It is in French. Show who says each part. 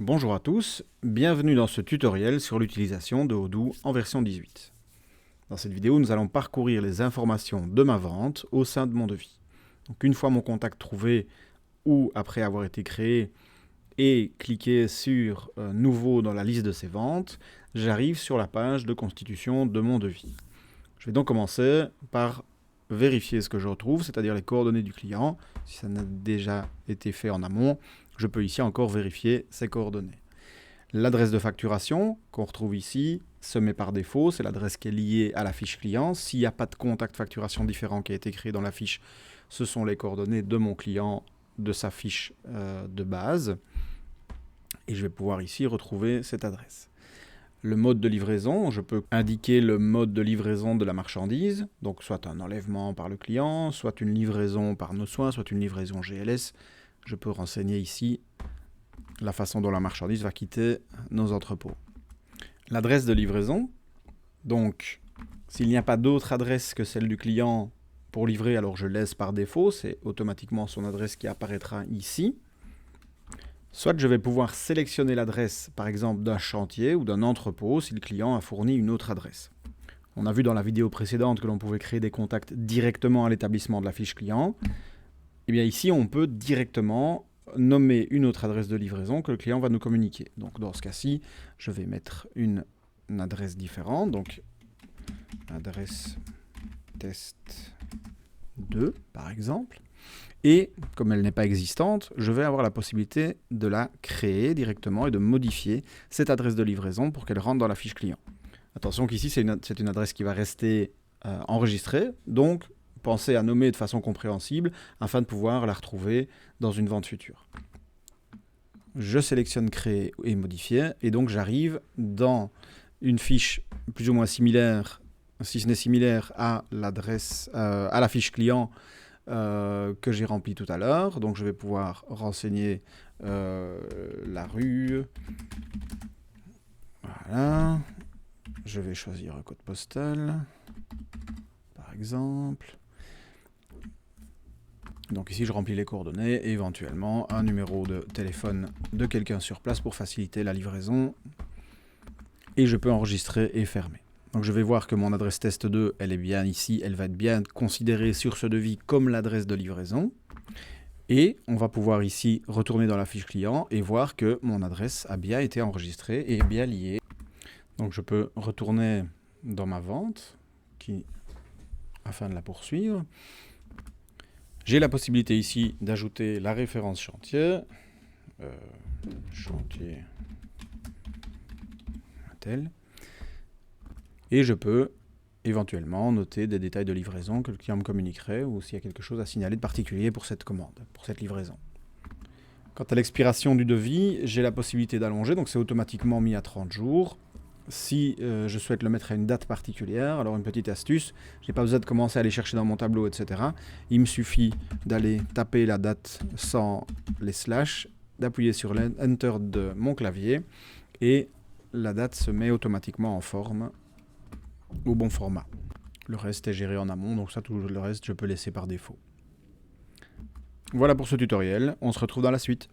Speaker 1: Bonjour à tous, bienvenue dans ce tutoriel sur l'utilisation de Odoo en version 18. Dans cette vidéo, nous allons parcourir les informations de ma vente au sein de mon devis. Donc, une fois mon contact trouvé ou après avoir été créé et cliquer sur Nouveau dans la liste de ces ventes, j'arrive sur la page de constitution de mon devis. Je vais donc commencer par vérifier ce que je retrouve, c'est-à-dire les coordonnées du client. Si ça n'a déjà été fait en amont, je peux ici encore vérifier ces coordonnées. L'adresse de facturation qu'on retrouve ici se met par défaut, c'est l'adresse qui est liée à la fiche client. S'il n'y a pas de contact facturation différent qui a été créé dans la fiche, ce sont les coordonnées de mon client, de sa fiche de base. Et je vais pouvoir ici retrouver cette adresse. Le mode de livraison, je peux indiquer le mode de livraison de la marchandise, donc soit un enlèvement par le client, soit une livraison par nos soins, soit une livraison GLS. Je peux renseigner ici la façon dont la marchandise va quitter nos entrepôts. L'adresse de livraison, donc s'il n'y a pas d'autre adresse que celle du client pour livrer, alors je laisse par défaut, c'est automatiquement son adresse qui apparaîtra ici. Soit je vais pouvoir sélectionner l'adresse, par exemple, d'un chantier ou d'un entrepôt si le client a fourni une autre adresse. On a vu dans la vidéo précédente que l'on pouvait créer des contacts directement à l'établissement de la fiche client. Et bien ici, on peut directement nommer une autre adresse de livraison que le client va nous communiquer. Donc dans ce cas-ci, je vais mettre une adresse différente, donc adresse test 2 par exemple. Et comme elle n'est pas existante, je vais avoir la possibilité de la créer directement et de modifier cette adresse de livraison pour qu'elle rentre dans la fiche client. Attention qu'ici, c'est une adresse qui va rester enregistrée, donc pensez à nommer de façon compréhensible afin de pouvoir la retrouver dans une vente future. Je sélectionne créer et modifier, et donc j'arrive dans une fiche plus ou moins similaire, si ce n'est similaire à l'adresse, à la fiche client que j'ai rempli tout à l'heure. Donc je vais pouvoir renseigner la rue. Voilà. Je vais choisir un code postal, par exemple. Donc ici, je remplis les coordonnées et éventuellement un numéro de téléphone de quelqu'un sur place pour faciliter la livraison. Et je peux enregistrer et fermer. Donc je vais voir que mon adresse test 2, elle est bien ici, elle va être bien considérée sur ce devis comme l'adresse de livraison. Et on va pouvoir ici retourner dans la fiche client et voir que mon adresse a bien été enregistrée et est bien liée. Donc je peux retourner dans ma vente afin de la poursuivre. J'ai la possibilité ici d'ajouter la référence chantier. Chantier tel. Et je peux éventuellement noter des détails de livraison que le client me communiquerait ou s'il y a quelque chose à signaler de particulier pour cette commande, pour cette livraison. Quant à l'expiration du devis, j'ai la possibilité d'allonger, donc c'est automatiquement mis à 30 jours. Si je souhaite le mettre à une date particulière, alors une petite astuce, je n'ai pas besoin de commencer à aller chercher dans mon tableau, etc. Il me suffit d'aller taper la date sans les slash, d'appuyer sur l'Enter de mon clavier et la date se met automatiquement en forme au bon format. Le reste est géré en amont, donc ça, tout le reste, je peux laisser par défaut. Voilà pour ce tutoriel, on se retrouve dans la suite.